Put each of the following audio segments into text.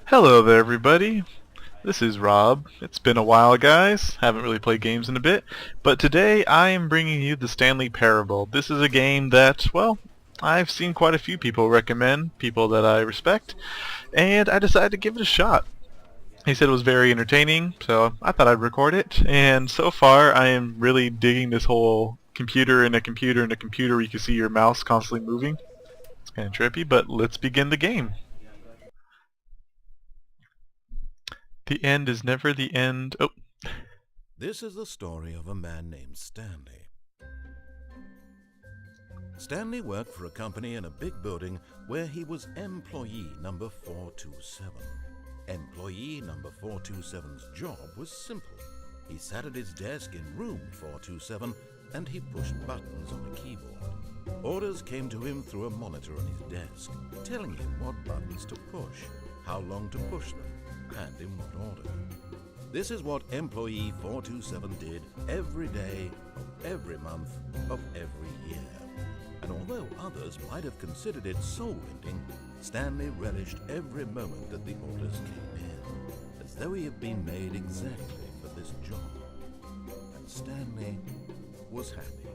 Hello there, everybody. This is Rob. It's been a while, guys. Haven't really played games in a bit, but today I am bringing you the Stanley Parable. This is a game that, well, I've seen quite a few people recommend, people that I respect, and I decided to give it a shot. He said it was very entertaining, so I thought I'd record it, and so far I am really digging this whole computer in a computer in a computer where you can see your mouse constantly moving. It's kind of trippy, but let's begin the game. The end is never the end. Oh. This is the story of a man named Stanley. Stanley worked for a company in a big building where he was employee number 427. Employee number 427's job was simple. He sat at his desk in room 427 and he pushed buttons on a keyboard. Orders came to him through a monitor on his desk, telling him what buttons to push, how long to push them, and in what order. This is what employee 427 did every day of every month of every year. And although others might have considered it soul-rending, Stanley relished every moment that the orders came in, as though he had been made exactly for this job. And Stanley was happy.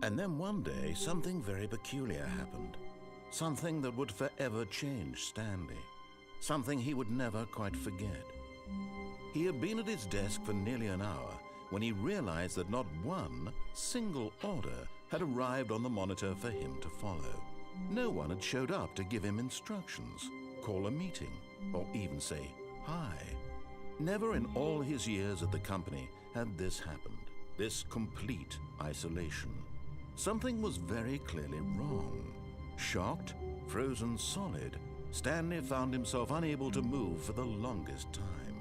And then one day, something very peculiar happened. Something that would forever change Stanley. Something he would never quite forget. He had been at his desk for nearly an hour when he realized that not one single order had arrived on the monitor for him to follow. No one had showed up to give him instructions, call a meeting, or even say hi. Never in all his years at the company had this happened, this complete isolation. Something was very clearly wrong. Shocked, frozen solid, Stanley found himself unable to move for the longest time.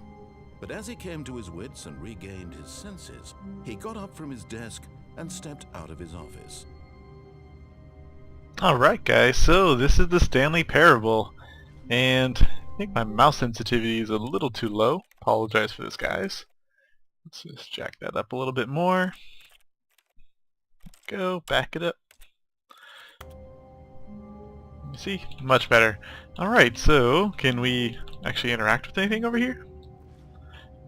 But as he came to his wits and regained his senses, he got up from his desk and stepped out of his office. Alright, guys, so this is the Stanley Parable, and I think my mouse sensitivity is a little too low. Apologize for this, guys. Let's just jack that up a little bit more. Go, back it up. See? Much better. Alright, so can we actually interact with anything over here?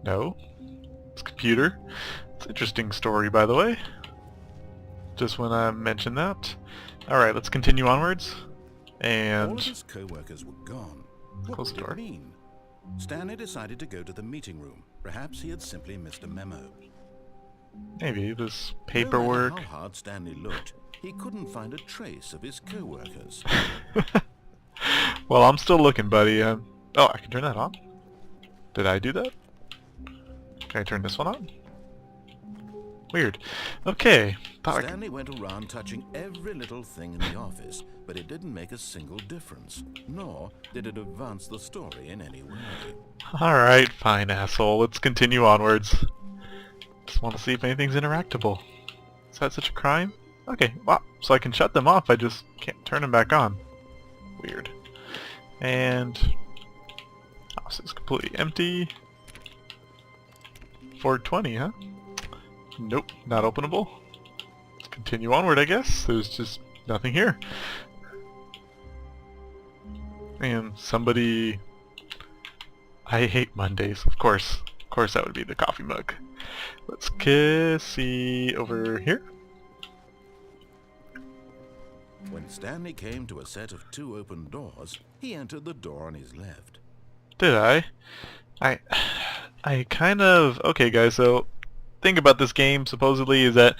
No. It's a computer. It's an interesting story, by the way. Just when I mentioned that. Alright, let's continue onwards. And all of his co-workers were gone. What close the did door. it mean? Stanley decided to go to the meeting room. Perhaps he had simply missed a memo. Maybe it was No paperwork. matter how hard Stanley looked, he couldn't find a trace of his co-workers. Well, I'm still looking, buddy. Oh, I can turn that on? Did I do that? Can I turn this one on? Weird. Okay. Stanley went around touching every little thing in the office, but it didn't make a single difference, nor did it advance the story in any way. Alright, fine, asshole. Let's continue onwards. Just want to see if anything's interactable. Is that such a crime? Okay, wow. So I can shut them off, I just can't turn them back on. Weird. And house is completely empty. 420, huh? Nope, not openable. Let's continue onward, I guess. There's just nothing here. And somebody... I hate Mondays, of course. Of course that would be the coffee mug. Let's see over here. When Stanley came to a set of 2 open doors, he entered the door on his left. Did I? I kind of... Okay, guys, so thing about this game, supposedly, is that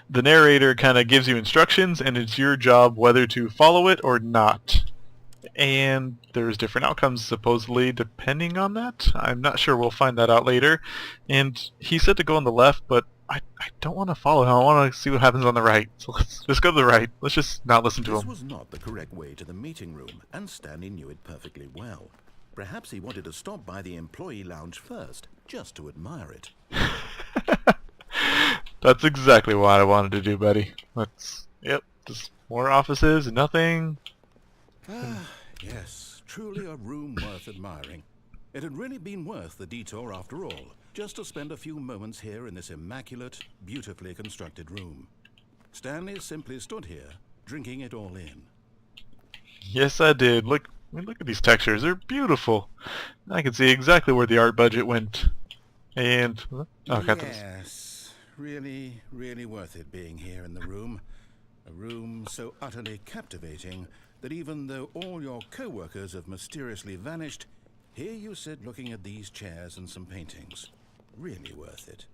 the narrator kind of gives you instructions, and it's your job whether to follow it or not. And there's different outcomes, supposedly, depending on that. I'm not sure. We'll find that out later. And he said to go on the left, but I don't want to follow him. I want to see what happens on the right. So let's just go to the right. Let's just not listen to him. This was not the correct way to the meeting room, and Stanley knew it perfectly well. Perhaps he wanted to stop by the employee lounge first, just to admire it. That's exactly what I wanted to do, buddy. Yep, just more offices and nothing. Ah, yes, truly a room worth admiring. It had really been worth the detour after all, just to spend a few moments here in this immaculate, beautifully constructed room. Stanley simply stood here, drinking it all in. Yes, I did. Look I mean, look at these textures. They're beautiful. I can see exactly where the art budget went. And got this. Yes, really, really worth it being here in the room. A room so utterly captivating that even though all your co-workers have mysteriously vanished, here you sit looking at these chairs and some paintings. Really worth it.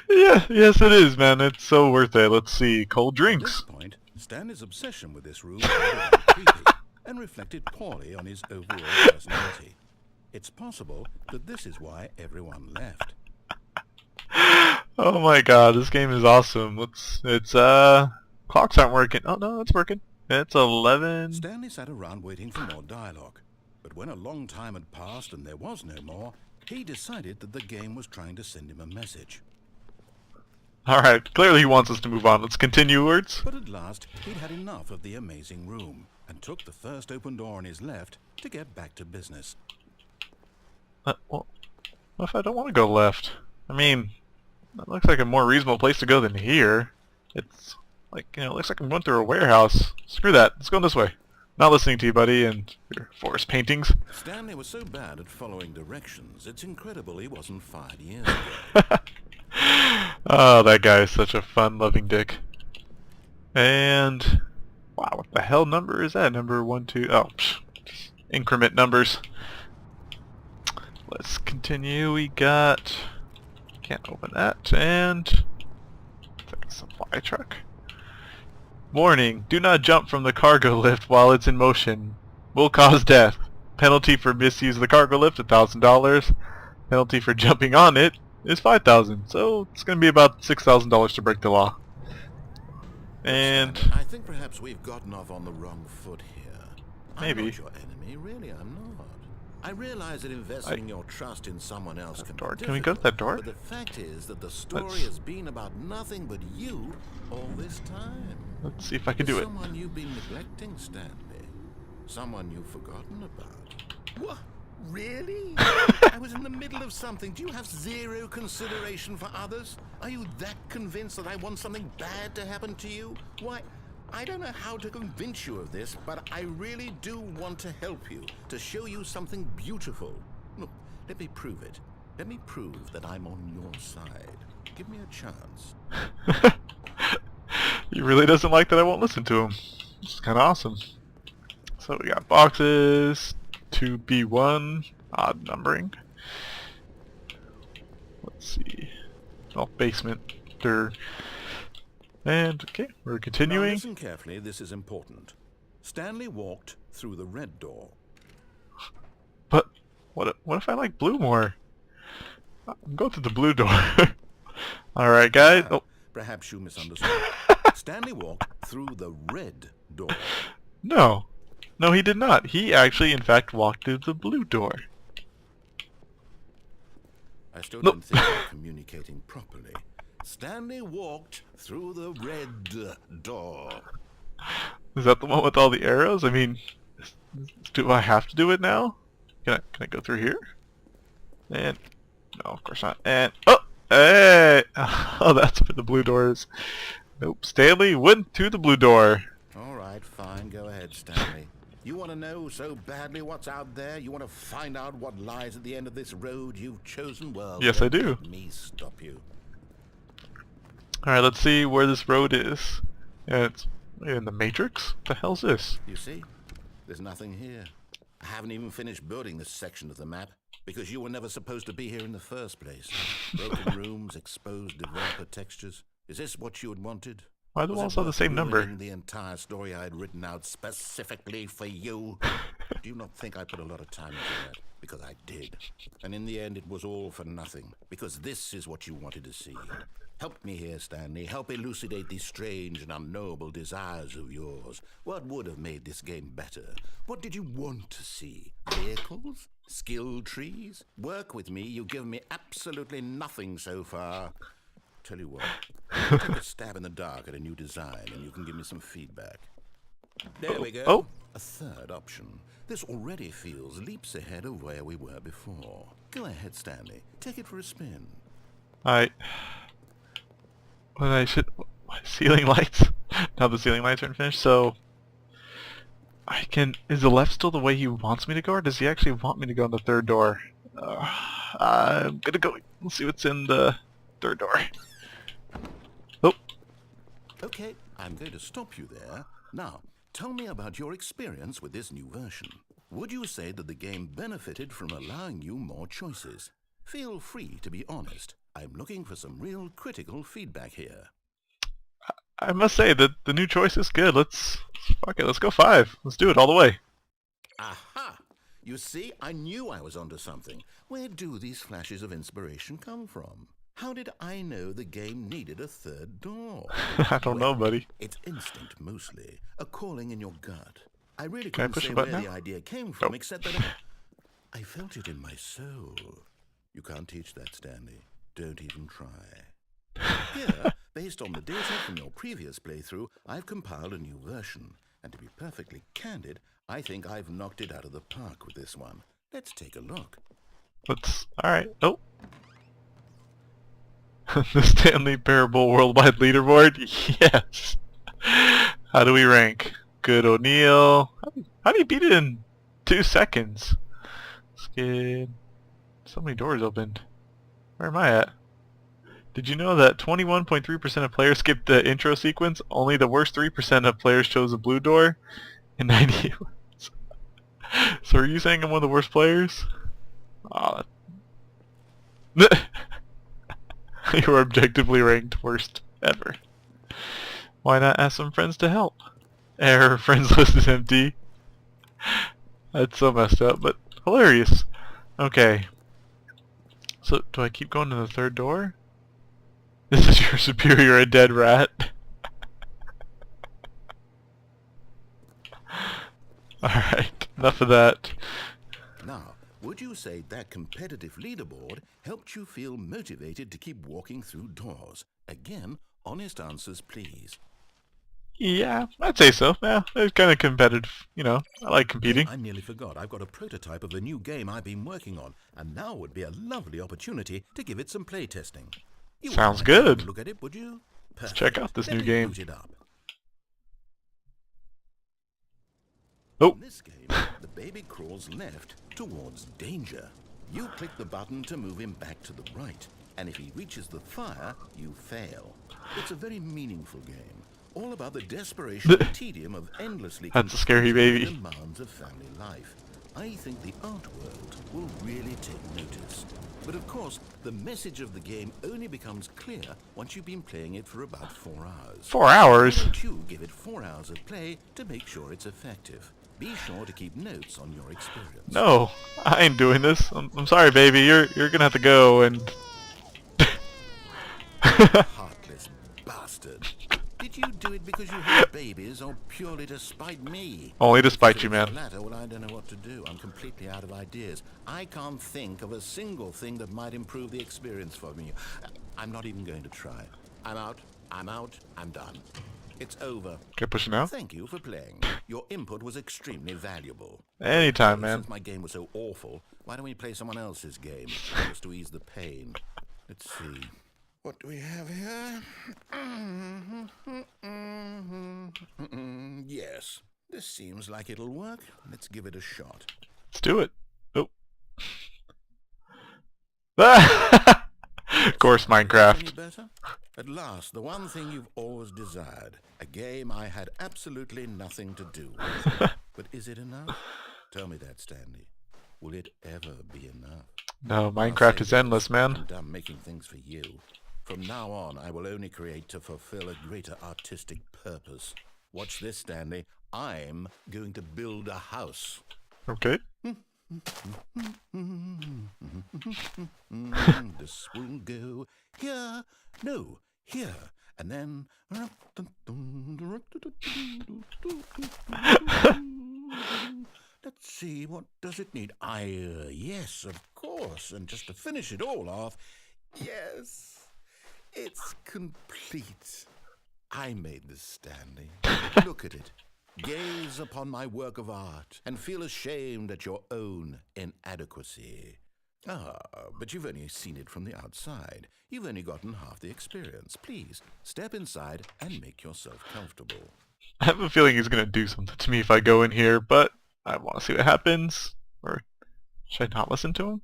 Yeah, yes it is, man. It's so worth it. Let's see. Cold drinks. At this point, Stanley's obsession with this room was creepy and reflected poorly on his overall personality. It's possible that this is why everyone left. Oh my god, this game is awesome. Clocks aren't working. Oh no, it's working. It's 11. Stanley sat around waiting for more dialogue. But when a long time had passed and there was no more, he decided that the game was trying to send him a message. Alright, clearly he wants us to move on. Let's continue words. But at last, he'd had enough of the amazing room and took the first open door on his left to get back to business. Well, what if I don't want to go left? I mean, that looks like a more reasonable place to go than here. It's like, it looks like I'm going through a warehouse. Screw that. Let's go this way. Not listening to you, buddy, and your forest paintings. Stanley was so bad at following directions, it's incredible he wasn't 5 years ago. Oh, that guy is such a fun-loving dick. And wow, what the hell number is that? Number 1, 2. Oh, increment numbers. Let's continue. We got. Can't open that. And it's like a supply truck. Warning: do not jump from the cargo lift while it's in motion. Will cause death. Penalty for misuse of the cargo lift, $1,000. Penalty for jumping on it is $5,000. So it's going to be about $6,000 to break the law. And I think perhaps we've gotten off on the wrong foot here. Maybe. I'm not your enemy, really, I'm not. I realize that investing your trust in someone else can be difficult. Can we go to that door? But the fact is that the story has been about nothing but you all this time. Let's see if I can do it. Someone you've been neglecting, Stanley. Someone you've forgotten about. What? Really? I was in the middle of something. Do you have zero consideration for others? Are you that convinced that I want something bad to happen to you? Why, I don't know how to convince you of this, but I really do want to help you, to show you something beautiful. Look, let me prove it. Let me prove that I'm on your side. Give me a chance. He really doesn't like that I won't listen to him. It's kind of awesome. So we got boxes, 2B1, odd numbering. Let's see. Oh, basement. And, okay, we're continuing. Now listen carefully, this is important. Stanley walked through the red door. But, what if I like blue more? Go to the blue door. Alright, guys. Oh. Perhaps you misunderstood. Stanley walked through the red door. No. No, he did not. He actually, in fact, walked through the blue door. I still don't think you're communicating properly. Stanley walked through the red door. Is that the one with all the arrows? I mean, do I have to do it now? Can I go through here? And no, of course not. And oh, hey! Oh, that's where the blue door is. Nope. Stanley went to the blue door. All right, fine. Go ahead, Stanley. You want to know so badly what's out there? You want to find out what lies at the end of this road you've chosen? Well, yes, I do. Let me stop you. Alright, let's see where this road is. Yeah, it's in the Matrix? What the hell's this? You see? There's nothing here. I haven't even finished building this section of the map, because you were never supposed to be here in the first place. Broken rooms, exposed developer textures. Is this what you had wanted? Why do the walls have the same number? The entire story I had written out specifically for you. Do you not think I put a lot of time into that? Because I did. And in the end, it was all for nothing. Because this is what you wanted to see. Help me here, Stanley. Help elucidate these strange and unknowable desires of yours. What would have made this game better? What did you want to see? Vehicles? Skill trees? Work with me. You've given me absolutely nothing so far. Tell you what, take a stab in the dark at a new design and you can give me some feedback. There we go. Oh. A third option. This already feels leaps ahead of where we were before. Go ahead, Stanley. Take it for a spin. Ceiling lights? Now the ceiling lights aren't finished, so I can... Is the left still the way he wants me to go, or does he actually want me to go in the third door? I'm gonna go... Let's see what's in the third door. Oh, Okay, I'm going to stop you there. Now, tell me about your experience with this new version. Would you say that the game benefited from allowing you more choices? Feel free to be honest. I'm looking for some real critical feedback here. I must say that the new choice is good. Fuck it, let's go 5. Let's do it all the way. Aha! You see, I knew I was onto something. Where do these flashes of inspiration come from? How did I know the game needed a third door? I don't know, buddy. It's instinct mostly, a calling in your gut. I really Can I couldn't push say a where button the now? idea came from, Nope. except that I felt it in my soul. You can't teach that, Stanley. Don't even try. Here, based on the data from your previous playthrough, I've compiled a new version. And to be perfectly candid, I think I've knocked it out of the park with this one. Let's take a look. Alright. Oh. The Stanley Parable Worldwide Leaderboard? Yes. How do we rank? Good O'Neill. How do you beat it in 2 seconds? Skid. So many doors opened. Where am I at? Did you know that 21.3% of players skipped the intro sequence? Only the worst 3% of players chose the blue door? And 90... So are you saying I'm one of the worst players? Aw. You were objectively ranked worst ever. Why not ask some friends to help? Error, friends list is empty. That's so messed up, but hilarious. Okay. So, do I keep going to the third door? This is your superior, a dead rat. Alright, enough of that. Now, would you say that competitive leaderboard helped you feel motivated to keep walking through doors? Again, honest answers, please. Yeah, I'd say so. Yeah, it's kind of competitive, you know. I like competing. I nearly forgot. I've got a prototype of a new game I've been working on, and now would be a lovely opportunity to give it some playtesting. You wouldn't Sounds mind having good. a look at it, would you? Let's check Perfect. out this Let new me game. boot it up. Oh, In this game, the baby crawls left towards danger. You click the button to move him back to the right, and if he reaches the fire, you fail. It's a very meaningful game, all about the desperation and tedium of endlessly That's a scary confusing baby. the demands of family life. I think the art world will really take notice. But of course, the message of the game only becomes clear once you've been playing it for about 4 hours. 4 hours? Why don't you give it 4 hours of play to make sure it's effective? Be sure to keep notes on your experience. No, I ain't doing this. I'm sorry, baby. You're gonna have to go and... Heartless bastard. Did you do it because you hate babies or purely to spite me? Only to spite you, If it's man. the latter, well, I don't know what to do. I'm completely out of ideas. I can't think of a single thing that might improve the experience for me. I'm not even going to try. I'm out. I'm done. It's over. Can I push it now? Thank you for playing. Your input was extremely valuable. Anytime, man. Since my game was so awful, why don't we play someone else's game, just to ease the pain? Let's see. What do we have here? Yes, this seems like it'll work. Let's give it a shot. Let's do it. Oh. Of course, Any Minecraft. better? At last, the one thing you've always desired. A game I had absolutely nothing to do with. But is it enough? Tell me that, Stanley. Will it ever be enough? No, I'll Minecraft say is endless, this, man. I'm done making things for you. From now on, I will only create to fulfill a greater artistic purpose. Watch this, Stanley. I'm going to build a house. Okay. This will go here. No, here. And then... Let's see, what does it need? Yes, of course. And just to finish it all off, yes, it's complete. I made this, Stanley. Look at it. Gaze upon my work of art and feel ashamed at your own inadequacy. Ah, but you've only seen it from the outside. You've only gotten half the experience. Please, step inside and make yourself comfortable. I have a feeling he's gonna do something to me if I go in here, but I want to see what happens. Or should I not listen to him?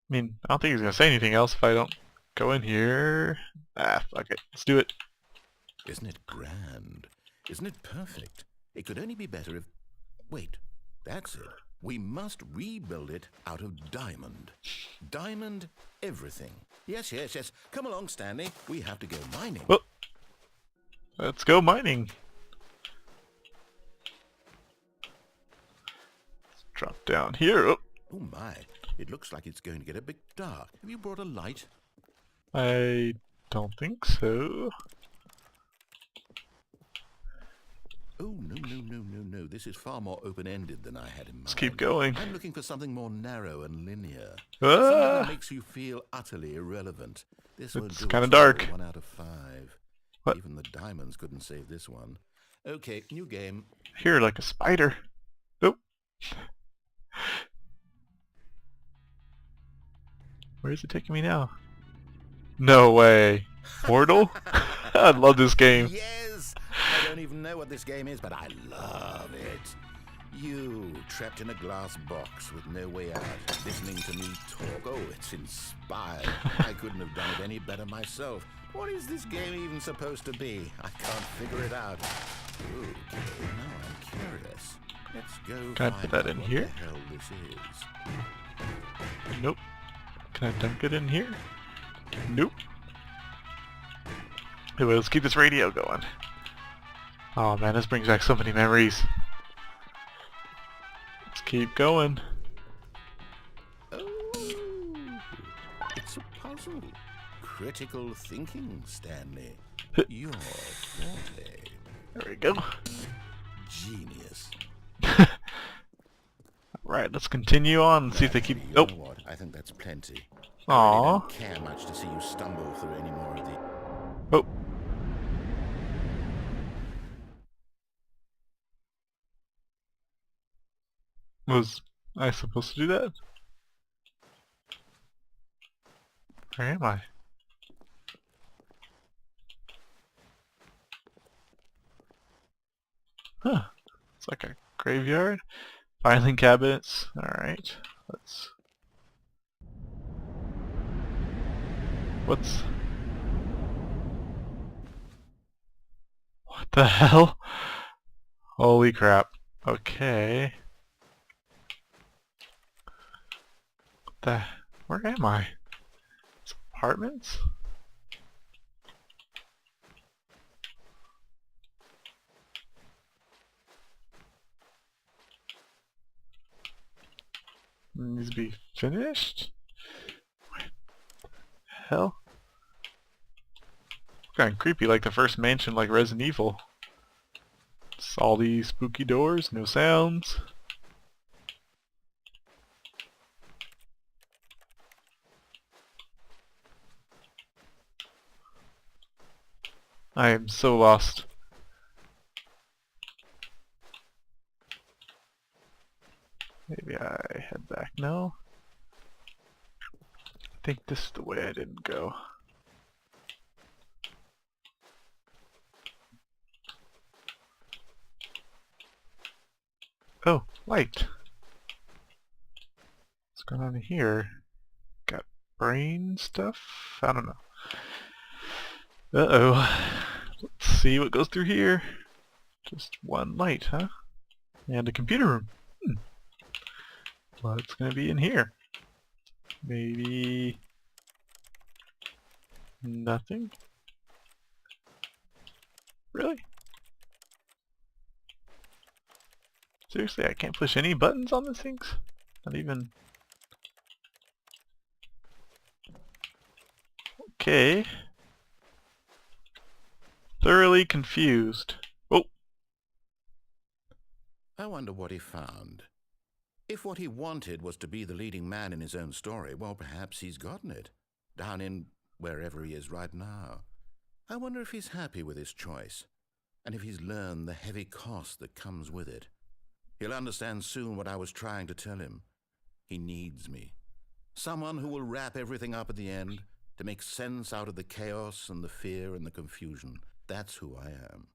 I mean, I don't think he's gonna say anything else if I don't go in here. Ah, fuck it. Let's do it. Isn't it grand? Isn't it perfect? It could only be better if... Wait, that's it. We must rebuild it out of diamond. Diamond everything. Yes, yes, yes. Come along, Stanley. We have to go mining. Well, let's go mining. Let's drop down here. Oh, Oh my, it looks like it's going to get a bit dark. Have you brought a light? I don't think so. Oh, no, no, no, no, no. This is far more open-ended than I had in mind. Let's keep going. I'm looking for something more narrow and linear. Ah! Something that makes you feel utterly irrelevant. This won't It's do kind of at all. dark. 1 out of 5. What? Even the diamonds couldn't save this one. Okay, new game. Here, like a spider. Oh. Where is it taking me now? No way. Portal? I love this game. Yes! I don't even know what this game is, but I love it. You, trapped in a glass box with no way out, listening to me talk. Oh, it's inspired. I couldn't have done it any better myself. What is this game even supposed to be? I can't figure it out. Okay, now I'm curious. Let's go Can I find put that out in what here? the hell this is. Nope. Can I dunk it in here? Nope. Anyway, let's keep this radio going. Oh man, this brings back so many memories. Let's keep going. Oh, it's a puzzle. Critical thinking, Stanley. Your forte. There we go. Genius. Right, let's continue on and see if they keep... Actually, Oh! you know what? I think that's plenty. I Aww. really don't care much to see you stumble through any more of the... Oh! Was I supposed to do that? Where am I? Huh. It's like a graveyard. Filing cabinets. Alright. Let's... What's... What the hell? Holy crap. Okay. Where am I? It's apartments? Needs to be finished? What the hell? Kinda creepy, like the first mansion, like Resident Evil. It's all these spooky doors, no sounds. I am so lost. Maybe I head back now. I think this is the way I didn't go. Oh, light. What's going on here? Got brain stuff? I don't know. Uh-oh. Let's see what goes through here. Just one light, huh? And a computer room. What's gonna be in here? Maybe... nothing? Really? Seriously, I can't push any buttons on these things? Not even... Okay. Thoroughly confused. Oh! I wonder what he found. If what he wanted was to be the leading man in his own story, well, perhaps he's gotten it. Down in wherever he is right now. I wonder if he's happy with his choice, and if he's learned the heavy cost that comes with it. He'll understand soon what I was trying to tell him. He needs me. Someone who will wrap everything up at the end, to make sense out of the chaos and the fear and the confusion. That's who I am.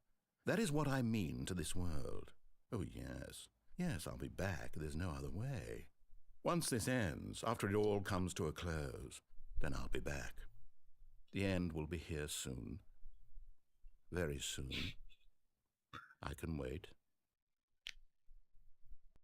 That is what I mean to this world. Oh, yes. Yes, I'll be back. There's no other way. Once this ends, after it all comes to a close, then I'll be back. The end will be here soon. Very soon. I can wait.